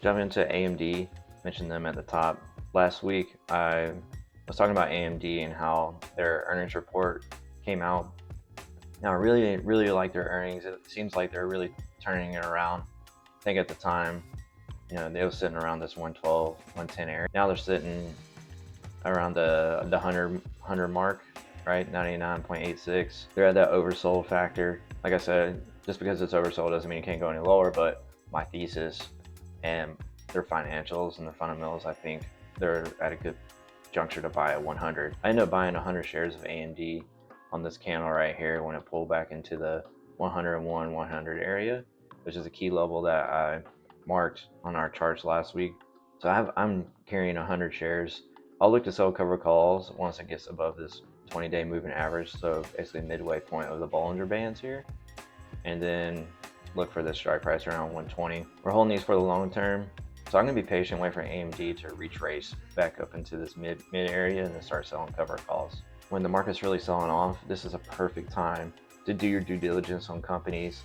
Jumping into AMD, mentioned them at the top. Last week, I was talking about AMD and how their earnings report came out. Now, I really like their earnings. It seems like they're really turning it around. I think at the time, they were sitting around this 112, 110 area. Now they're sitting around the 100 mark, right? 99.86. They're at that oversold factor. Like I said, just because it's oversold doesn't mean it can't go any lower, but my thesis and their financials and their fundamentals, I think they're at a good juncture to buy at 100. I ended up buying 100 shares of AMD on this candle right here when it pulled back into the 101, 100 area, which is a key level that I marked on our charts last week. So I'm carrying 100 shares. I'll look to sell cover calls once it gets above this 20-day moving average, so basically midway point of the Bollinger Bands here, and then look for the strike price around 120. We're holding these for the long term, so I'm going to be patient, wait for AMD to retrace back up into this mid area and then start selling cover calls. When the market's really selling off, this is a perfect time to do your due diligence on companies,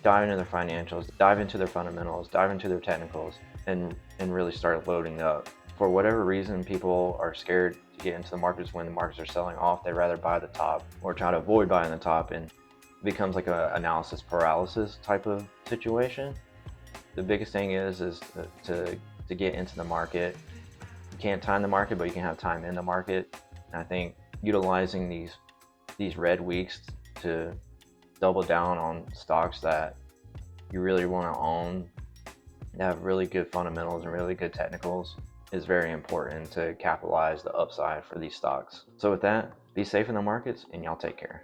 dive into their financials, dive into their fundamentals, dive into their technicals, and really start loading up. For whatever reason, people are scared to get into the markets when the markets are selling off. They'd rather buy the top or try to avoid buying the top, and it becomes like an analysis paralysis type of situation. The biggest thing is to get into the market. You can't time the market, but you can have time in the market. And I think utilizing these red weeks to double down on stocks that you really want to own, that have really good fundamentals and really good technicals, is very important to capitalize the upside for these stocks. So with that, be safe in the markets, and y'all take care.